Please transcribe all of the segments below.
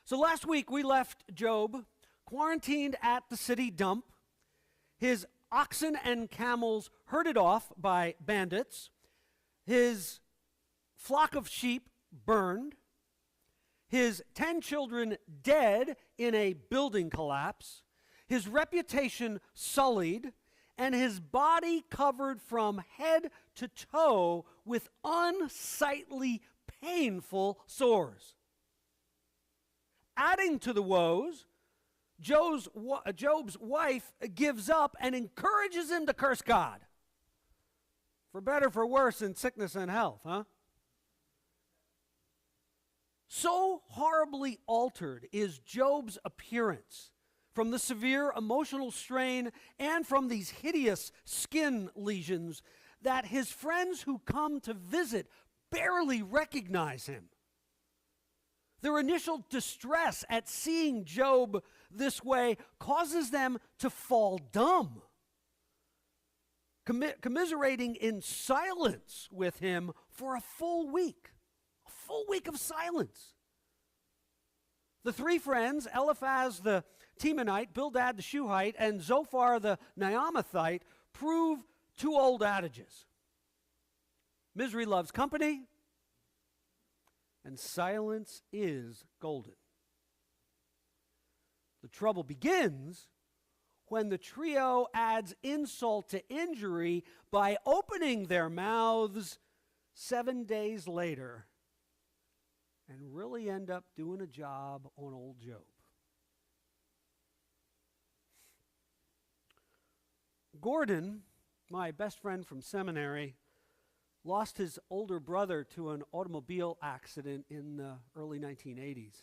So last week we left Job quarantined at the city dump, his oxen and camels herded off by bandits, his flock of sheep burned, his 10 children dead in a building collapse, his reputation sullied, and his body covered from head to toe with unsightly, painful sores. Adding to the woes, Job's wife gives up and encourages him to curse God. For better, for worse, in sickness and health, huh? So horribly altered is Job's appearance from the severe emotional strain and from these hideous skin lesions that his friends who come to visit barely recognize him. Their initial distress at seeing Job this way causes them to fall dumb, commiserating in silence with him for a full week of silence. The three friends, Eliphaz the Temanite, Bildad the Shuhite, and Zophar the Naamathite, prove two old adages. Misery loves company, and silence is golden. The trouble begins when the trio adds insult to injury by opening their mouths 7 days later and really end up doing a job on old Job. Gordon, my best friend from seminary, lost his older brother to an automobile accident in the early 1980s.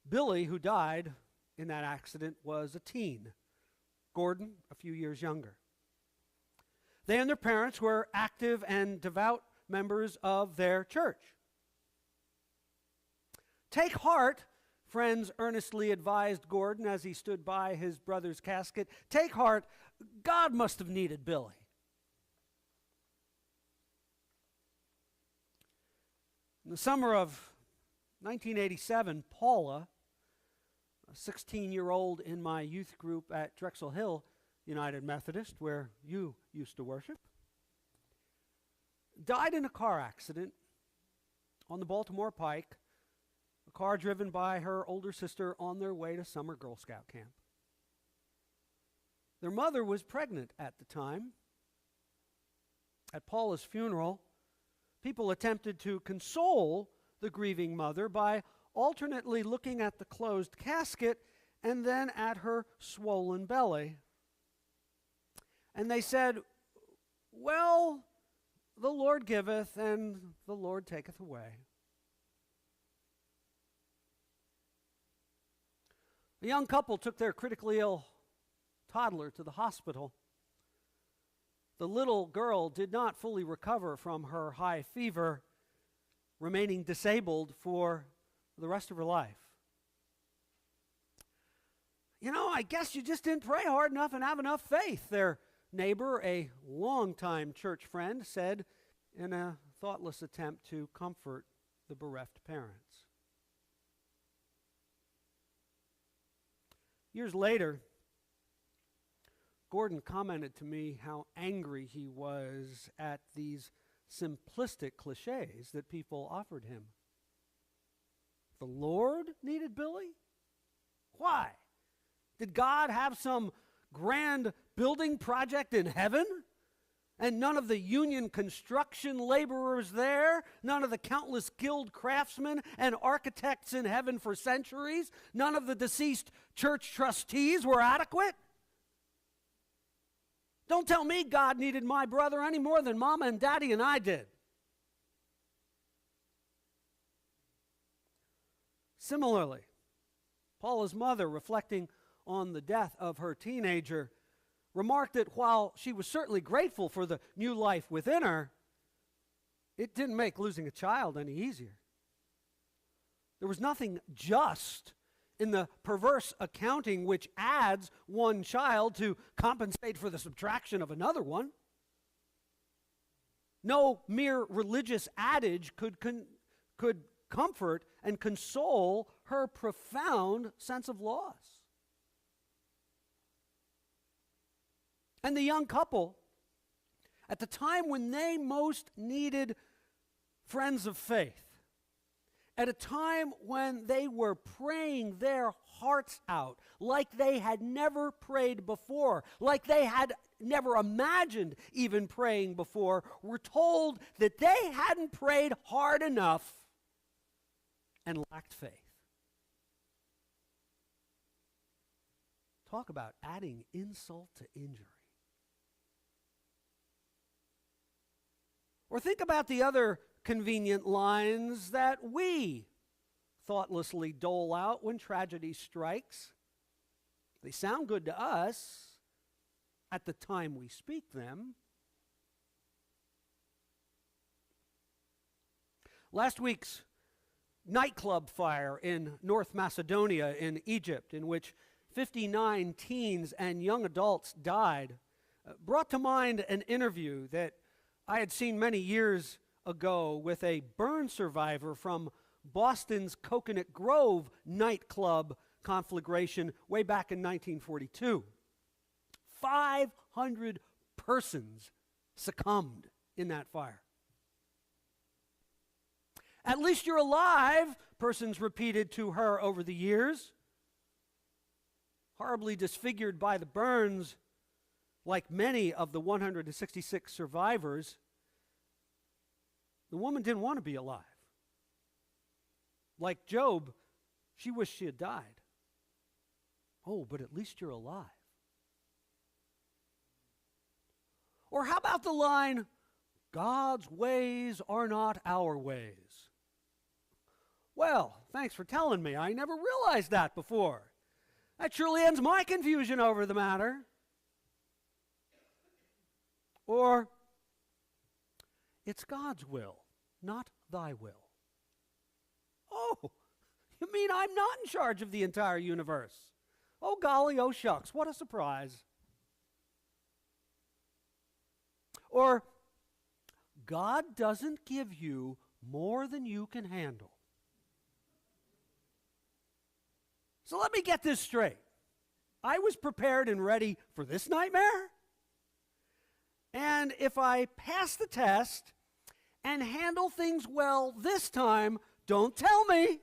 Billy, who died in that accident, was a teen. Gordon, a few years younger. They and their parents were active and devout members of their church. Take heart, friends earnestly advised Gordon as he stood by his brother's casket. Take heart, God must have needed Billy. In the summer of 1987, Paula, a 16-year-old in my youth group at Drexel Hill United Methodist, where you used to worship, died in a car accident on the Baltimore Pike, a car driven by her older sister on their way to summer Girl Scout camp. Their mother was pregnant at the time. At Paula's funeral, people attempted to console the grieving mother by alternately looking at the closed casket and then at her swollen belly. And they said, well, the Lord giveth and the Lord taketh away. A young couple took their critically ill toddler to the hospital. The little girl did not fully recover from her high fever, remaining disabled for the rest of her life. I guess you just didn't pray hard enough and have enough faith, their neighbor, a longtime church friend, said in a thoughtless attempt to comfort the bereft parents. Years later, Gordon commented to me how angry he was at these simplistic cliches that people offered him. The Lord needed Billy? Why? Did God have some grand building project in heaven? And none of the union construction laborers there, none of the countless skilled craftsmen and architects in heaven for centuries, none of the deceased church trustees were adequate? Don't tell me God needed my brother any more than Mama and Daddy and I did. Similarly, Paula's mother, reflecting on the death of her teenager, remarked that while she was certainly grateful for the new life within her, it didn't make losing a child any easier. There was nothing just in the perverse accounting which adds one child to compensate for the subtraction of another one. No mere religious adage could comfort and console her profound sense of loss. And the young couple, at the time when they most needed friends of faith, at a time when they were praying their hearts out like they had never prayed before, like they had never imagined even praying before, we're told that they hadn't prayed hard enough and lacked faith. Talk about adding insult to injury. Or think about the other convenient lines that we thoughtlessly dole out when tragedy strikes. They sound good to us at the time we speak them. Last week's nightclub fire in North Macedonia in Egypt, in which 59 teens and young adults died, brought to mind an interview that I had seen many years ago with a burn survivor from Boston's Coconut Grove nightclub conflagration way back in 1942. 500 persons succumbed in that fire. "At least you're alive," persons repeated to her over the years. Horribly disfigured by the burns, like many of the 166 survivors, the woman didn't want to be alive. Like Job, she wished she had died. Oh, but at least you're alive. Or how about the line, "God's ways are not our ways"? Well, thanks for telling me. I never realized that before. That surely ends my confusion over the matter. Or, "It's God's will, not thy will." Oh, you mean I'm not in charge of the entire universe? Oh golly, oh shucks, what a surprise. Or, "God doesn't give you more than you can handle." So let me get this straight. I was prepared and ready for this nightmare. And if I pass the test and handle things well this time, don't tell me,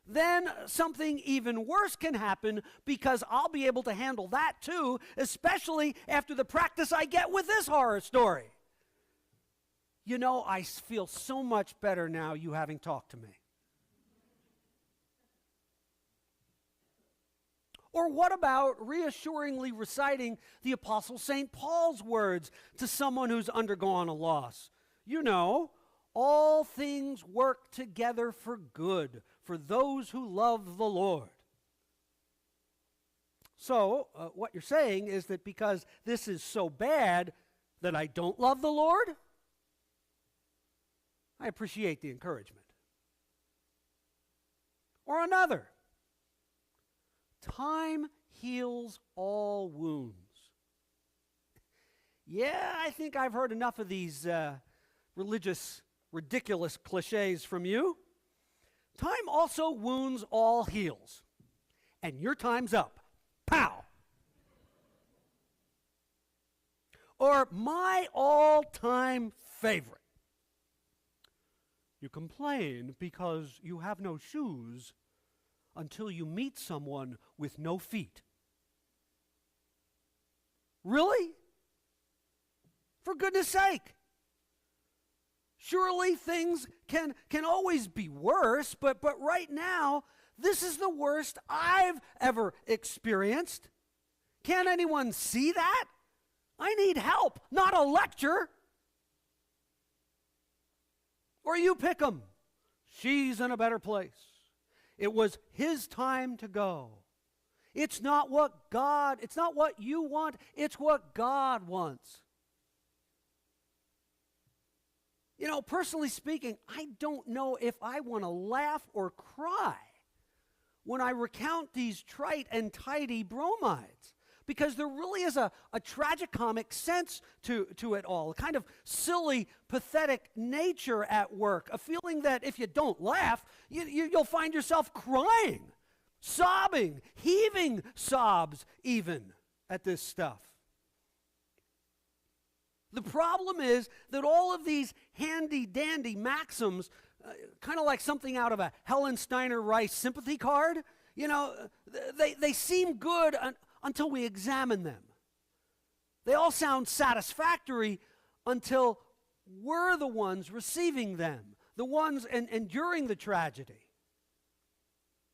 then something even worse can happen, because I'll be able to handle that too, especially after the practice I get with this horror story. You know, I feel so much better now, you having talked to me. Or what about reassuringly reciting the Apostle St. Paul's words to someone who's undergone a loss? You know, all things work together for good for those who love the Lord. So, what you're saying is that because this is so bad that I don't love the Lord? I appreciate the encouragement. Or another. Time heals all wounds. Yeah, I think I've heard enough of these religious, ridiculous cliches from you. Time also wounds all heals. And your time's up. Pow! Or my all-time favorite. You complain because you have no shoes until you meet someone with no feet. Really? For goodness sake. Surely things can always be worse, but right now, this is the worst I've ever experienced. Can't anyone see that? I need help, not a lecture. Or you pick 'em. She's in a better place. It was his time to go. It's not what you want, it's what God wants. You know, personally speaking, I don't know if I want to laugh or cry when I recount these trite and tidy bromides. because there really is a tragicomic sense to it all, a kind of silly, pathetic nature at work, a feeling that if you don't laugh, you'll find yourself crying, sobbing, heaving sobs even at this stuff. The problem is that all of these handy-dandy maxims, kind of like something out of a Helen Steiner Rice sympathy card, they seem good until we examine them. They all sound satisfactory until we're the ones receiving them, the ones enduring the tragedy.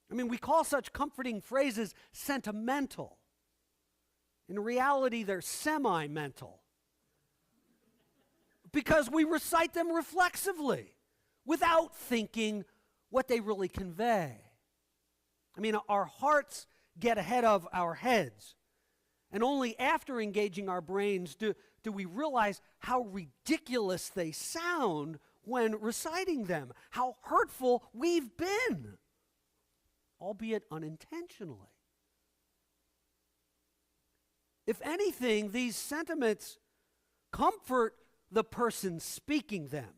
I mean, we call such comforting phrases sentimental. In reality, they're semi-mental, because we recite them reflexively without thinking what they really convey. I mean, our hearts get ahead of our heads, and only after engaging our brains do we realize how ridiculous they sound when reciting them, how hurtful we've been, albeit unintentionally. If anything, these sentiments comfort the person speaking them,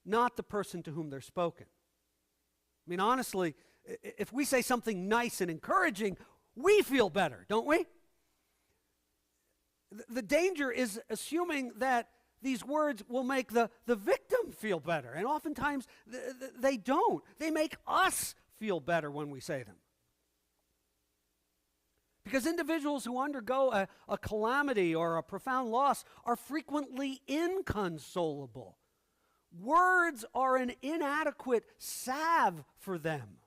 not the person to whom they're spoken. I mean, honestly, if we say something nice and encouraging, we feel better, don't we? The danger is assuming that these words will make the victim feel better, and oftentimes they don't. They make us feel better when we say them. Because individuals who undergo a calamity or a profound loss are frequently inconsolable. Words are an inadequate salve for them.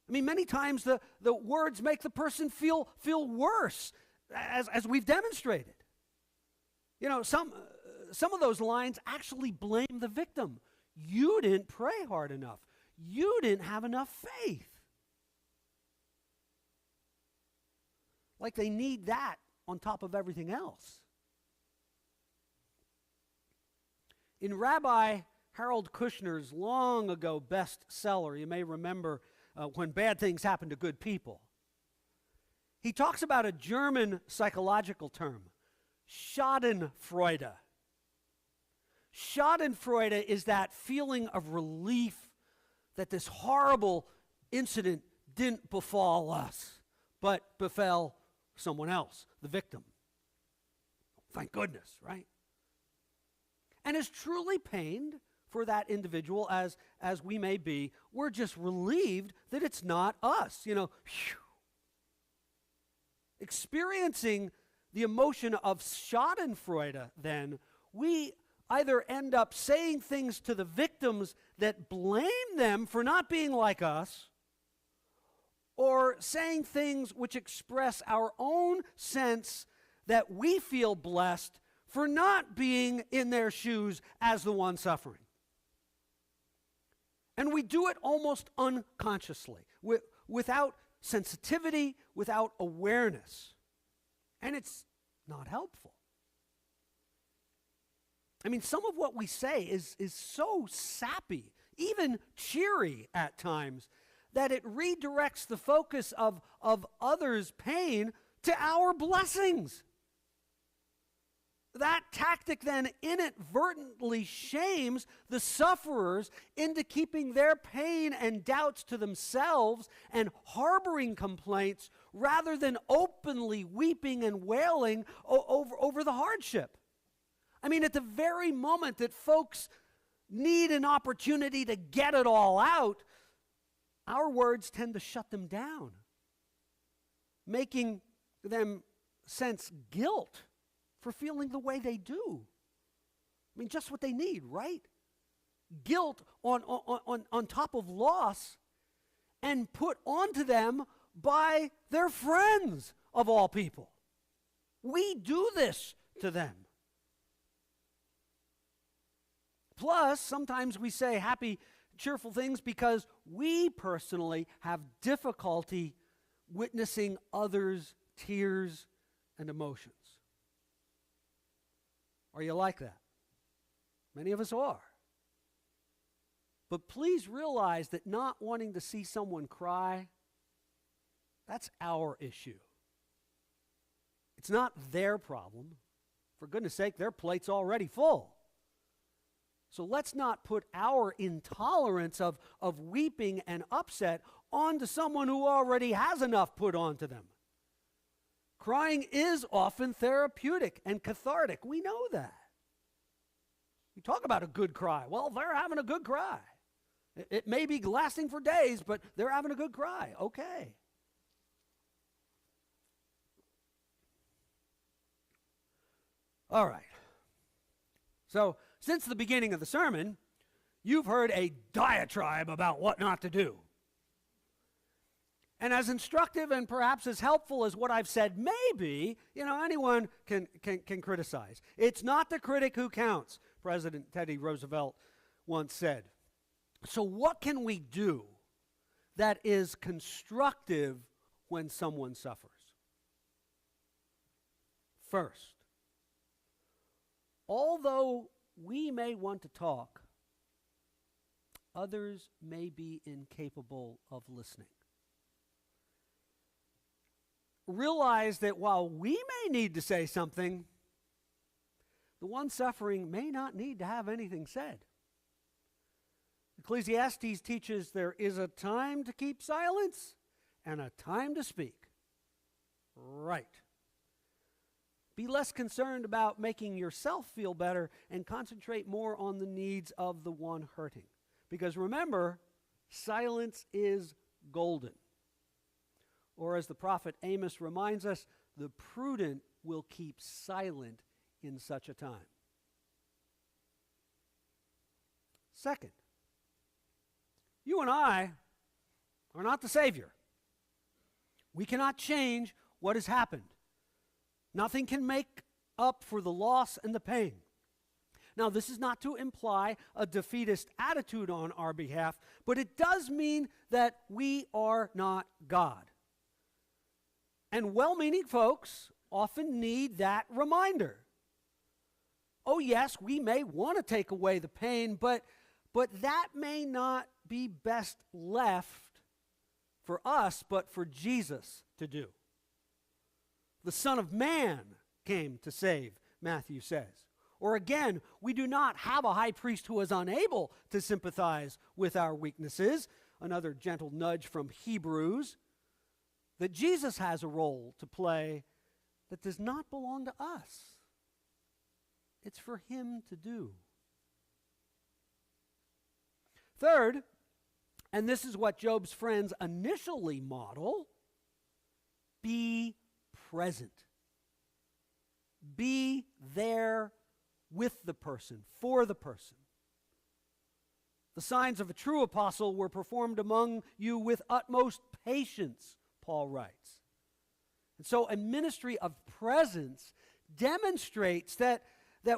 I mean, many times the words make the person feel worse, as we've demonstrated. Some of those lines actually blame the victim. You didn't pray hard enough. You didn't have enough faith. Like they need that on top of everything else. In Rabbi Harold Kushner's long ago bestseller, you may remember When Bad Things Happen to Good People, he talks about a German psychological term, Schadenfreude. Schadenfreude is that feeling of relief that this horrible incident didn't befall us, but befell someone else, the victim. Thank goodness, right? And as truly pained for that individual as we may be, we're just relieved that it's not us. Experiencing the emotion of Schadenfreude, then, we either end up saying things to the victims that blame them for not being like us, or saying things which express our own sense that we feel blessed for not being in their shoes as the one suffering. And we do it almost unconsciously, without sensitivity, without awareness. And it's not helpful. I mean, some of what we say is so sappy, even cheery at times, that it redirects the focus of others' pain to our blessings. That tactic then inadvertently shames the sufferers into keeping their pain and doubts to themselves and harboring complaints rather than openly weeping and wailing over the hardship. I mean, at the very moment that folks need an opportunity to get it all out, our words tend to shut them down, making them sense guilt for feeling the way they do. I mean, just what they need, right? Guilt on top of loss, and put onto them by their friends of all people. We do this to them. Plus, sometimes we say happy, cheerful things because we personally have difficulty witnessing others' tears and emotions. Are you like that? Many of us are. But please realize that not wanting to see someone cry, that's our issue. It's not their problem. For goodness sake, their plate's already full. So let's not put our intolerance of weeping and upset onto someone who already has enough put onto them. Crying is often therapeutic and cathartic. We know that. You talk about a good cry. Well, they're having a good cry. It may be lasting for days, but they're having a good cry. Okay. All right. So, since the beginning of the sermon, you've heard a diatribe about what not to do. And as instructive and perhaps as helpful as what I've said may be, anyone can criticize. It's not the critic who counts, President Teddy Roosevelt once said. So what can we do that is constructive when someone suffers? First, although we may want to talk, others may be incapable of listening. Realize that while we may need to say something, the one suffering may not need to have anything said. Ecclesiastes teaches there is a time to keep silence and a time to speak. Right. Be less concerned about making yourself feel better and concentrate more on the needs of the one hurting. Because remember, silence is golden. Or as the prophet Amos reminds us, the prudent will keep silent in such a time. Second, you and I are not the Savior. We cannot change what has happened. Nothing can make up for the loss and the pain. Now, this is not to imply a defeatist attitude on our behalf, but it does mean that we are not God. And well-meaning folks often need that reminder. Oh yes, we may want to take away the pain, but that may not be best left for us, but for Jesus to do. The Son of Man came to save, Matthew says. Or again, we do not have a high priest who is unable to sympathize with our weaknesses. Another gentle nudge from Hebrews. That Jesus has a role to play that does not belong to us. It's for him to do. Third, and this is what Job's friends initially model, be present. Be there with the person, for the person. The signs of a true apostle were performed among you with utmost patience, Paul writes. And so a ministry of presence demonstrates that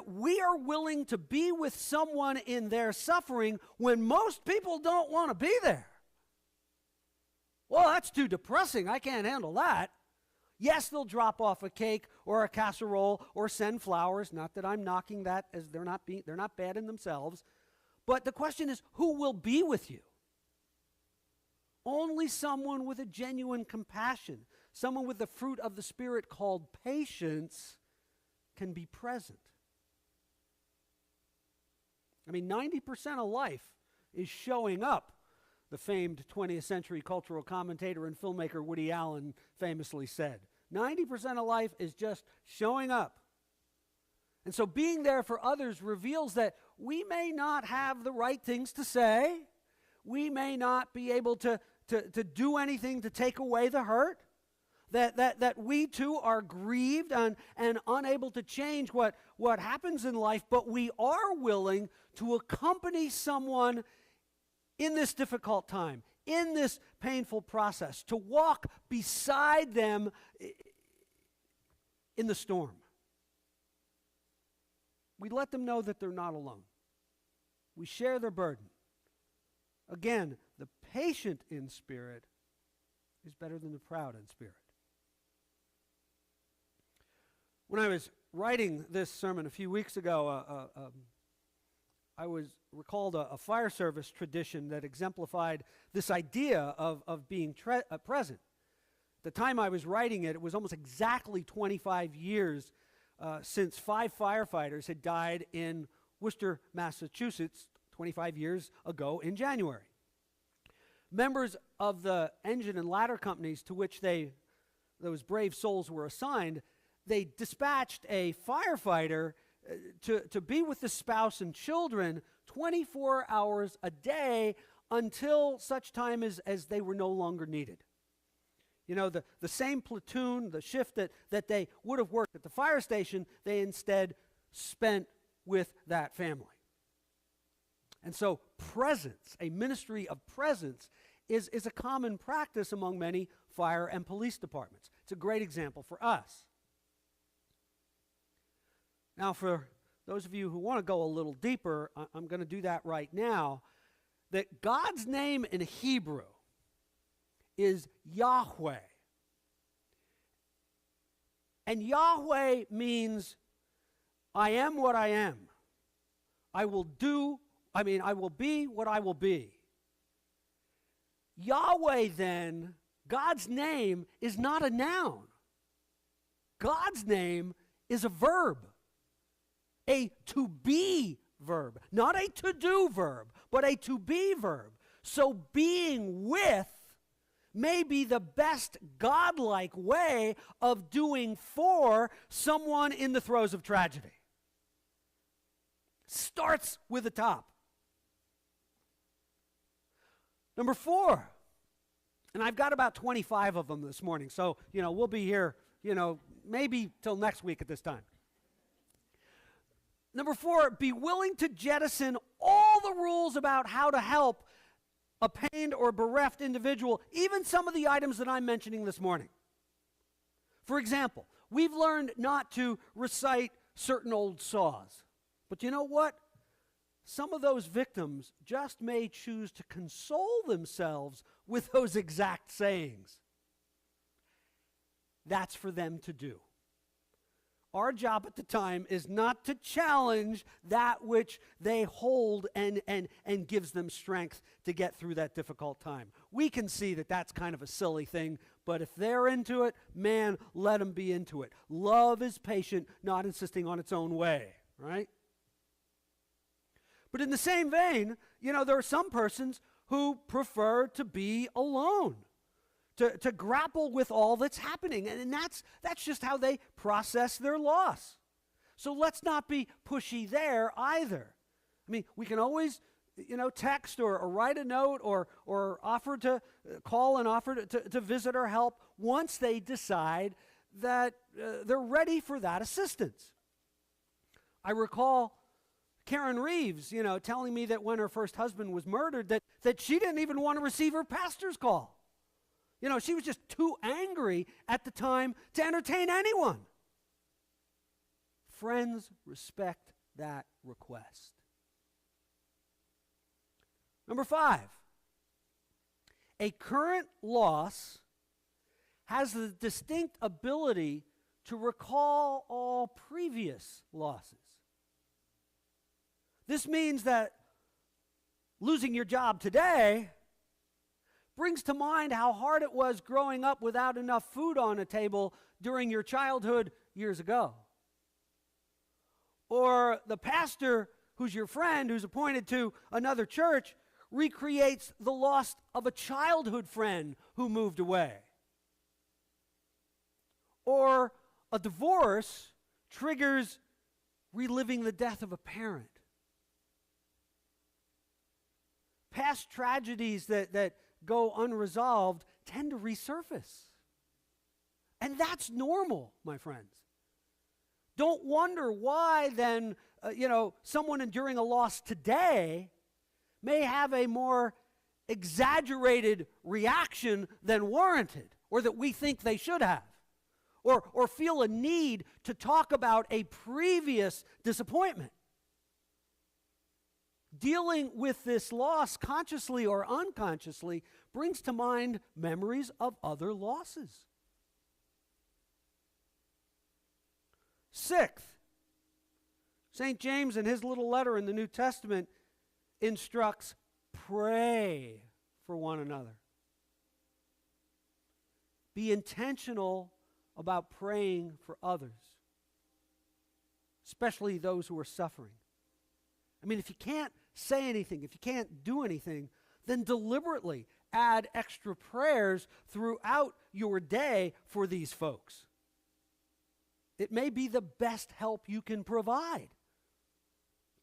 we are willing to be with someone in their suffering when most people don't want to be there. Well, that's too depressing. I can't handle that. Yes, they'll drop off a cake or a casserole or send flowers. Not that I'm knocking that, as they're not bad in themselves. But the question is, who will be with you? Only someone with a genuine compassion, someone with the fruit of the Spirit called patience, can be present. I mean, 90% of life is showing up, the famed 20th century cultural commentator and filmmaker Woody Allen famously said. 90% of life is just showing up. And so being there for others reveals that we may not have the right things to say. We may not be able to do anything to take away the hurt. That we too are grieved and unable to change what happens in life, but we are willing to accompany someone in this difficult time, in this painful process, to walk beside them in the storm. We let them know that they're not alone. We share their burden. Again, the patient in spirit is better than the proud in spirit. When I was writing this sermon a few weeks ago, I recalled a fire service tradition that exemplified this idea of being present. the time I was writing it, it was almost exactly 25 years since 5 firefighters had died in Worcester, Massachusetts, 25 years ago in January. Members of the engine and ladder companies to which those brave souls were assigned, they dispatched a firefighter to be with the spouse and children 24 hours a day until such time as they were no longer needed. You know, the same platoon, the shift that they would have worked at the fire station, they instead spent with that family. And so presence, a ministry of presence, is a common practice among many fire and police departments. It's a great example for us. Now, for those of you who want to go a little deeper, I'm going to do that right now, that God's name in Hebrew is Yahweh. And Yahweh means, I am what I am. I will be what I will be. Yahweh, then, God's name is not a noun. God's name is a verb, a to be verb, not a to do verb, but a to be verb. So being with may be the best godlike way of doing for someone in the throes of tragedy. Starts with the top. Number 4, and I've got about 25 of them this morning, so, we'll be here, maybe till next week at this time. Number 4, be willing to jettison all the rules about how to help a pained or bereft individual, even some of the items that I'm mentioning this morning. For example, we've learned not to recite certain old saws. But you know what? Some of those victims just may choose to console themselves with those exact sayings. That's for them to do. Our job at the time is not to challenge that which they hold and gives them strength to get through that difficult time. We can see that that's kind of a silly thing, but if they're into it, man, let them be into it. Love is patient, not insisting on its own way, right? But in the same vein, there are some persons who prefer to be alone, to grapple with all that's happening. And that's just how they process their loss. So let's not be pushy there either. I mean, we can always, text or write a note or offer to call and offer to visit or help once they decide that they're ready for that assistance. I recall Karen Reeves, telling me that when her first husband was murdered, that she didn't even want to receive her pastor's call. She was just too angry at the time to entertain anyone. Friends, respect that request. Number 5, a current loss has the distinct ability to recall all previous losses. This means that losing your job today brings to mind how hard it was growing up without enough food on a table during your childhood years ago. Or the pastor who's your friend, who's appointed to another church, recreates the loss of a childhood friend who moved away. Or a divorce triggers reliving the death of a parent. Past tragedies that go unresolved tend to resurface. And that's normal, my friends. Don't wonder why then, someone enduring a loss today may have a more exaggerated reaction than warranted, or that we think they should have, or feel a need to talk about a previous disappointment. Dealing with this loss, consciously or unconsciously, brings to mind memories of other losses. 6th, St. James in his little letter in the New Testament instructs, pray for one another. Be intentional about praying for others, especially those who are suffering. I mean, if you can't say anything, if you can't do anything, then deliberately add extra prayers throughout your day for these folks. It may be the best help you can provide.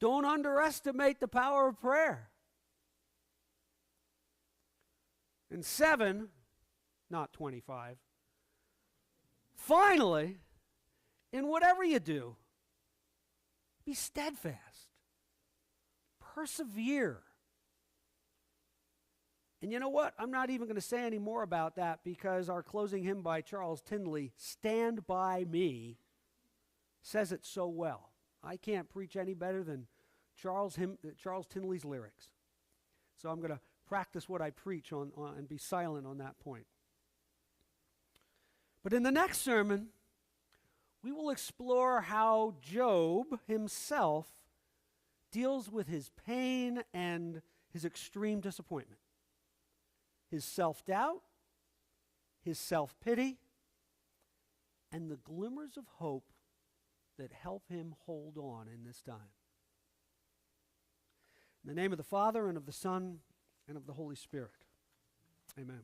Don't underestimate the power of prayer. And 7, not 25, finally, in whatever you do, be steadfast. Persevere. And you know what? I'm not even going to say any more about that because our closing hymn by Charles Tindley, Stand By Me, says it so well. I can't preach any better than Charles Tindley's lyrics. So I'm going to practice what I preach on and be silent on that point. But in the next sermon, we will explore how Job himself deals with his pain and his extreme disappointment, his self-doubt, his self-pity, and the glimmers of hope that help him hold on in this time. In the name of the Father, and of the Son, and of the Holy Spirit. Amen.